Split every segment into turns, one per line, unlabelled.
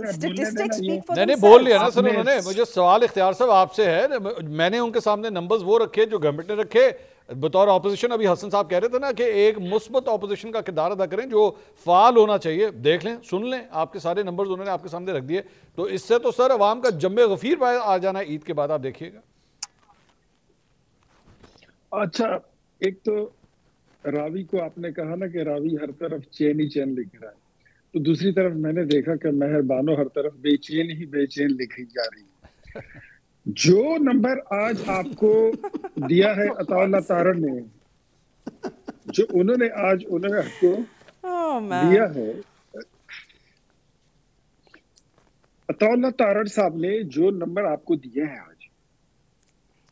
Statistics speak for
नहीं बोल लिया ना सर उन्होंने। मुझे सवाल इख्तियार साहब आपसे है, मैंने उनके सामने नंबर्स वो रखे जो गवर्नमेंट ने रखे बतौर ऑपोजिशन। अभी हसन साहब कह रहे थे ना कि एक मुस्बत ऑपोजिशन का किरदार अदा करें जो फाल होना चाहिए। देख लें, सुन लें, आपके सारे नंबर्स उन्होंने आपके सामने रख दिए। तो इससे तो सर अवाम का जम्मे गफीर आ जाना ईद के बाद, आप देखिएगा।
अच्छा, एक तो रावी को आपने कहा ना कि रावी हर तरफ चैन ही चैन लिख रहा है, तो दूसरी तरफ मैंने देखा कि मेहरबानो हर तरफ बेचैन ही बेचैन लिखी जा रही है। जो नंबर आज आपको दिया है अताउल्लाह तारड़ ने, जो उन्होंने आपको दिया है, अताउल्लाह तारड़ साहब ने जो नंबर आपको दिए हैं आज,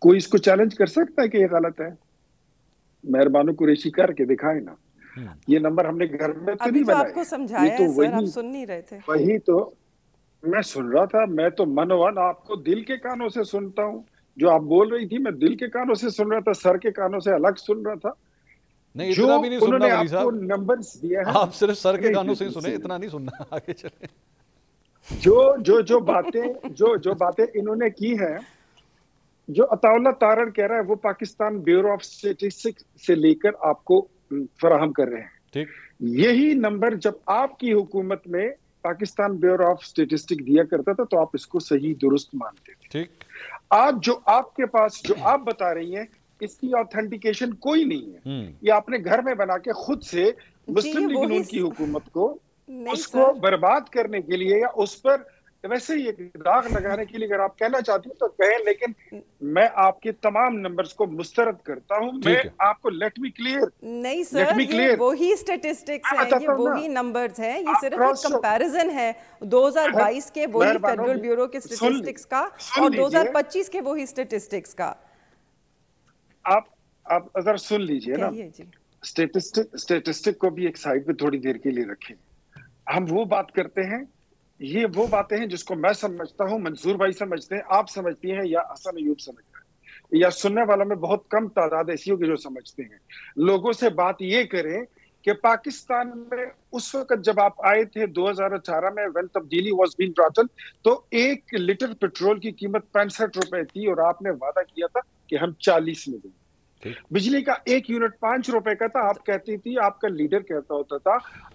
कोई इसको चैलेंज कर सकता है कि ये गलत है? मेहरबानो कुरैशी करके दिखाए ना। ये नंबर हमने घर में तो नहीं बनाया,
आपको समझाया
तो
है सर, आप सुन नहीं रहे थे।
वही तो मैं सुन रहा था। मैं तो मनोवन आपको दिल के कानों से सुनता हूँ। जो आप बोल रही थी मैं दिल के कानों से सुन रहा था, सर के कानों से अलग सुन रहा था।
नहीं, इतना भी नहीं सुनना वली साहब,
नंबर्स दिया है
आप सिर्फ सर के कानों से ही सुने, इतना नहीं सुनना। आगे चले।
जो बातें इन्होंने की हैं, जो अताउल्लाह तारड़ कह रहा है वो पाकिस्तान ब्यूरो ऑफ स्टैटिस्टिक्स से लेकर आपको फराहम कर रहे हैं।
ठीक,
यही नंबर जब आपकी हुकूमत में पाकिस्तान ब्यूरो ऑफ स्टैटिस्टिक्स दिया करता था तो आप इसको सही दुरुस्त मानते थे।
ठीक।
आज जो आपके पास जो आप बता रही हैं, इसकी ऑथेंटिकेशन कोई नहीं है। ये आपने घर में बना के खुद से मुस्लिम लीग नून की हुकूमत को उसको बर्बाद करने के लिए या उस पर वैसे ही एक दाग लगाने के लिए अगर आप कहना चाहती हैं तो कहें, लेकिन मैं आपके तमाम नंबर्स को मुस्तरद करता हूं। मैं आपको लेट मी क्लियर
नहीं सर, ये वही स्टैटिस्टिक्स हैं, ये वही नंबर्स हैं, ये सिर्फ एक कंपैरिजन है 2022 के वही फेडरल ब्यूरो के स्टैटिस्टिक्स का और 2025 के वही स्टैटिस्टिक्स का।
आप अगर सुन लीजिए ना, स्टैटिस्टिक को भी एक साइड पे थोड़ी देर के लिए रखें। हम वो बात करते हैं, ये वो बातें हैं जिसको मैं समझता हूं, मंसूर भाई समझते हैं, आप समझती हैं, या हसन अयूब समझता है, या सुनने वालों में बहुत कम तादाद ऐसी होगी जो समझते हैं। लोगों से बात ये करें कि पाकिस्तान में उस वक्त जब आप आए थे 2018 में, व्हेन तब्दीली वाज बीइंग ब्रॉट इन, तो 1 लीटर पेट्रोल की कीमत 65 रुपए थी और आपने वादा किया था कि हम 40 में देंगे। बिजली का 1 यूनिट 5 रुपए का था। आप कहती थी, आपका लीडर कहता होता था,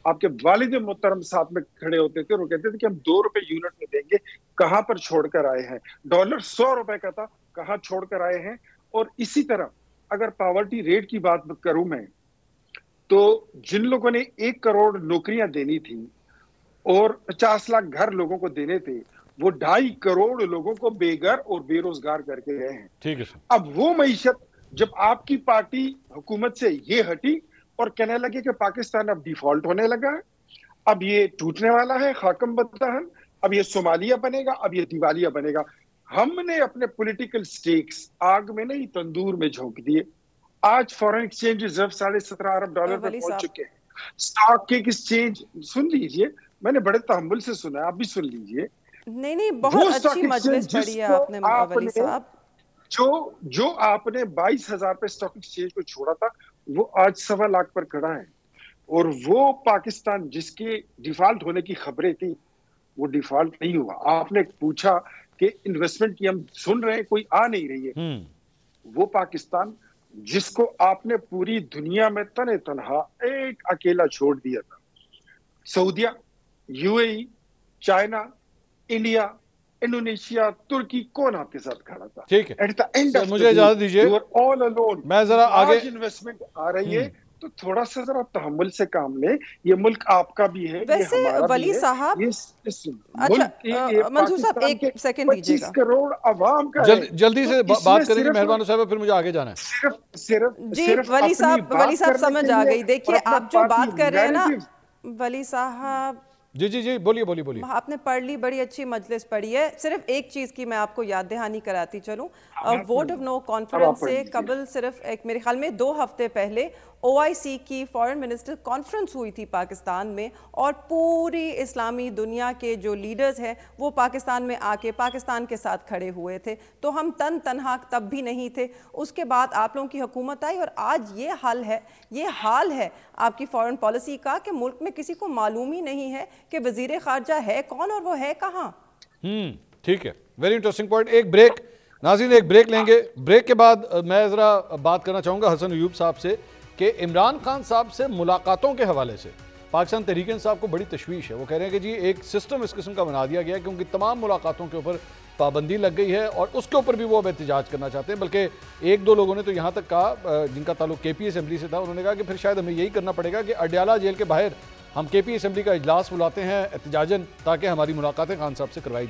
आपके वालिद मोहतरम साथ में खड़े होते थे और वो कहते थे कि हम 2 रुपए यूनिट में देंगे। कहां पर छोड़कर आए हैं? डॉलर 100 रुपए का था, कहां छोड़कर आए हैं? और इसी तरह अगर पॉवर्टी रेट की बात करूं मैं, तो जिन लोगों ने 1 करोड़ नौकरियां देनी थी और 50 लाख घर लोगों को देने थे, वो 2.5 करोड़ लोगों को बेघर और बेरोजगार करके गए हैं।
ठीक है।
अब वो मईशत जब आपकी पार्टी हुकूमत से ये हटी और कहने लगे कि पाकिस्तान अब डिफॉल्ट होने लगा है, अब ये टूटने वाला है खाकम बदहन, अब ये सोमालिया बनेगा, अब ये दिवालिया बनेगा, हमने अपने पॉलिटिकल स्टेक्स आग में नहीं तंदूर में झोंक दिए। आज फॉरेन एक्सचेंज रिजर्व $17.5 अरब पर पहुंच चुके हैं। स्टॉक एक्सचेंज सुन लीजिए, मैंने बड़े तहम्मुल से सुना, आप भी सुन लीजिए।
नहीं, बहुत अच्छी मजलिस पढ़ी है आपने वली साहब।
जो आपने 22,000 पे स्टॉक एक्सचेंज को छोड़ा था, वो आज 1.25 लाख पर खड़ा है। और वो पाकिस्तान जिसके डिफॉल्ट होने की खबरें थी, वो डिफॉल्ट नहीं हुआ। आपने पूछा कि इन्वेस्टमेंट की हम सुन रहे हैं, कोई आ नहीं रही है। वो पाकिस्तान जिसको आपने पूरी दुनिया में तने तनहा एक अकेला छोड़ दिया था, सऊदिया, यूएई, चाइना, इंडिया, इंडोनेशिया, तुर्की, कौन आपके साथ खड़ा था?
ठीक है,
एट द एंड ऑफ
मुझे इजाजत दीजिए,
यू आर ऑल अलोन।
मैं जरा आगे
इन्वेस्टमेंट आ रही है तो थोड़ा सा जरा तहम्मुल से काम लें। ये मुल्क आपका भी है,
वैसे
ये हमारा
वली साहब,
अच्छा
मंसूर साहब एक सेकंड दीजिएगा,
25 करोड़ अवाम का
जल्दी से बात करेंगे मेहरबान साहब, फिर मुझे आगे जाना है।
सिर्फ वली साहब समझ आ गई। देखिए आप जो बात कर रहे हैं ना वली साहब,
जी बोलिए।
आपने पढ़ ली, बड़ी अच्छी मजलिस पढ़ी है। सिर्फ एक चीज की मैं आपको याद दहानी कराती चलूं, वोट ऑफ नो कॉन्फिडेंस से कबल सिर्फ एक मेरे ख्याल में 2 हफ्ते पहले OIC की फॉरेन मिनिस्टर कॉन्फ्रेंस हुई थी पाकिस्तान में, और पूरी इस्लामी दुनिया के जो लीडर्स हैं वो पाकिस्तान में आके पाकिस्तान के साथ खड़े हुए थे। तो हम तनहा तब भी नहीं थे। उसके बाद आप लोगों की हुकूमत आई और आज ये हाल है आपकी फॉरेन पॉलिसी का कि मुल्क में किसी को मालूम ही नहीं है कि वजीर खारजा है कौन और वो है कहाँ।
ठीक है, वेरी इंटरेस्टिंग पॉइंट। एक ब्रेक, नाज़रीन एक ब्रेक लेंगे। ब्रेक के बाद मैं ज़रा बात करना चाहूँगा हसन अयूब साहब से कि इमरान खान साहब से मुलाकातों के हवाले से पाकिस्तान तहरीक इंसाफ को बड़ी तशवीश है। वो कह रहे हैं कि जी एक सिस्टम इस किस्म का बना दिया गया है कि उनकी तमाम मुलाकातों के ऊपर पाबंदी लग गई है और उसके ऊपर भी वो अब एहतजाज करना चाहते हैं। बल्कि एक दो लोगों ने तो यहाँ तक कहा, जिनका ताल्लुक KP असेंबली से था, उन्होंने कहा कि फिर शायद हमें यही करना पड़ेगा कि अडयाला जेल के बाहर हम KP असेंबली का इजलास बुलाते हैं एहतजाजन, ताकि हमारी मुलाकातें खान साहब से करवाई